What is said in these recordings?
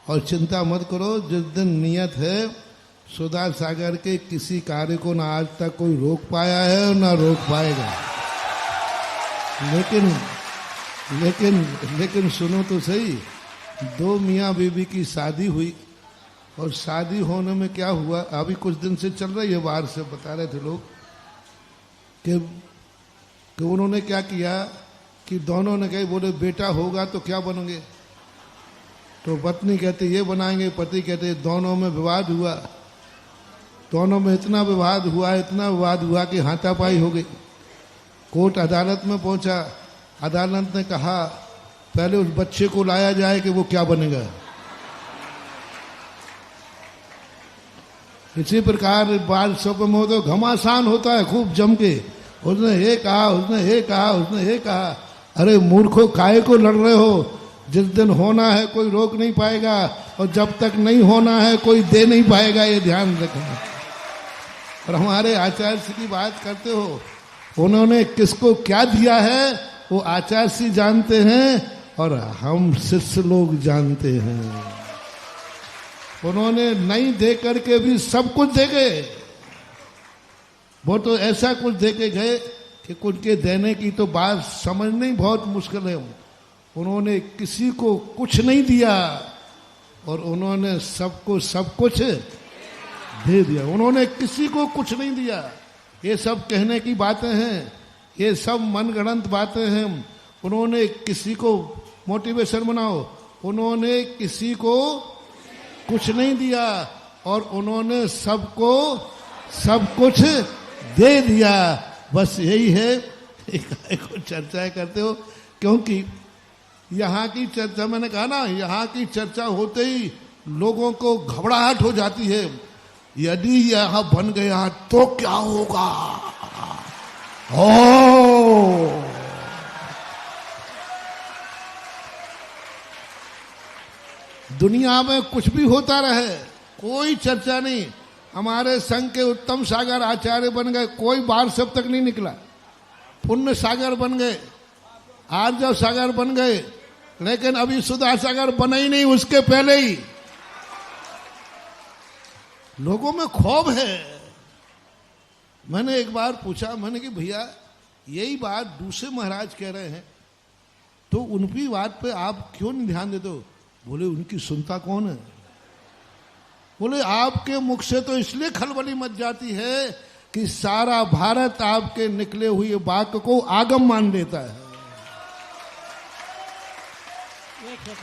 और चिंता मत करो, जिस दिन नियत है सुधा सागर के किसी कार्य को ना आज तक कोई रोक पाया है और ना रोक पाएगा। लेकिन सुनो तो सही, दो मियाँ बीबी की शादी हुई और शादी होने में क्या हुआ, अभी कुछ दिन से चल रही है, बाहर से बता रहे थे लोग कि उन्होंने क्या किया कि दोनों ने कही, बोले बेटा होगा तो क्या बनोगे, तो पत्नी कहते ये बनाएंगे, पति कहते, दोनों में विवाद हुआ। दोनों में इतना विवाद हुआ कि हाथापाई हो गई। कोर्ट अदालत में पहुंचा, अदालत ने कहा पहले उस बच्चे को लाया जाए कि वो क्या बनेगा। इसी प्रकार बाल सब में तो घमासान होता है खूब जम के, उसने ये कहा, उसने ये कहा, उसने ये कहा। अरे मूर्खों, काहे को लड़ रहे हो? जिस दिन होना है कोई रोक नहीं पाएगा, और जब तक नहीं होना है कोई दे नहीं पाएगा, ये ध्यान रखना। और हमारे आचार्य जी की बात करते हो, उन्होंने किसको क्या दिया है वो आचार्य जी जानते हैं और हम शिष्य लोग जानते हैं। उन्होंने नहीं दे करके भी सब कुछ दे गए। वो तो ऐसा कुछ दे के गए कि कुछ के देने की तो बात समझना ही बहुत मुश्किल है। उन्होंने किसी को कुछ नहीं दिया और उन्होंने सबको सब कुछ दे दिया। उन्होंने किसी को कुछ नहीं दिया। ये सब कहने की बातें हैं, ये सब मनगढ़ंत बातें हैं। उन्होंने किसी को मोटिवेशन बनाओ, उन्होंने किसी को कुछ नहीं दिया और उन्होंने सबको सब कुछ दे दिया। बस यही है। एक चर्चा करते हो, क्योंकि यहाँ की चर्चा, मैंने कहा ना, यहाँ की चर्चा होते ही लोगों को घबराहट हो जाती है। यदि यहाँ बन गया तो क्या होगा? ओ दुनिया में कुछ भी होता रहे, कोई चर्चा नहीं। हमारे संघ के उत्तम सागर आचार्य बन गए, कोई बार सब तक नहीं निकला। पुण्य सागर बन गए, आर्जव सागर बन गए, लेकिन अभी सुधा सागर बना ही नहीं। उसके पहले ही लोगों में खौफ है। मैंने एक बार पूछा, मैंने कि भैया यही बात दूसरे महाराज कह रहे हैं तो उनकी बात पे आप क्यों नहीं ध्यान देते हो? बोले उनकी सुनता कौन है? बोले आपके मुख से तो इसलिए खलबली मच जाती है कि सारा भारत आपके निकले हुए वाक्य को आगम मान लेता है।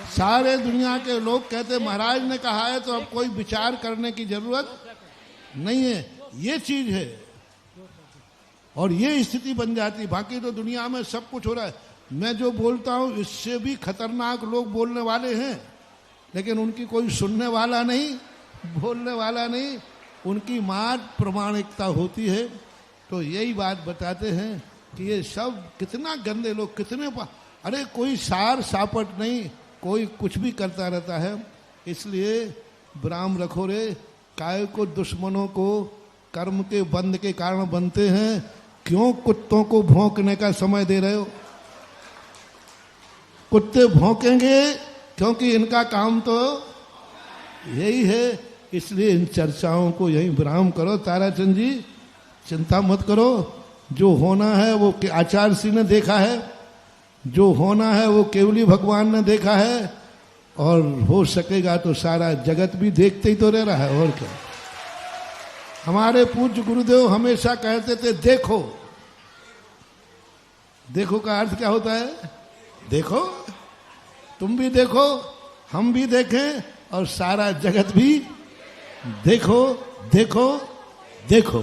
सारे दुनिया के लोग कहते महाराज ने कहा है तो अब कोई विचार करने की जरूरत नहीं है। ये चीज है और ये स्थिति बन जाती। बाकी तो दुनिया में सब कुछ हो रहा है। मैं जो बोलता हूं इससे भी खतरनाक लोग बोलने वाले हैं, लेकिन उनकी कोई सुनने वाला नहीं, बोलने वाला नहीं। उनकी मात्र प्रामाणिकता होती है। तो यही बात बताते हैं कि ये सब कितना गंदे लोग, कितने अरे कोई सार सापट नहीं, कोई कुछ भी करता रहता है। इसलिए विराम रखो रे। काय को दुश्मनों को कर्म के बंध के कारण बनते हैं, क्यों कुत्तों को भौंकने का समय दे रहे हो? कुत्ते भौंकेंगे क्योंकि इनका काम तो यही है। इसलिए इन चर्चाओं को यहीं विराम करो। ताराचंद जी चिंता मत करो, जो होना है वो आचार्य जी ने देखा है, जो होना है वो केवली भगवान ने देखा है, और हो सकेगा तो सारा जगत भी देखते ही तो रह रहा है। और क्या? हमारे पूज्य गुरुदेव हमेशा कहते थे देखो। देखो का अर्थ क्या होता है? देखो, तुम भी देखो, हम भी देखें, और सारा जगत भी देखो देखो देखो।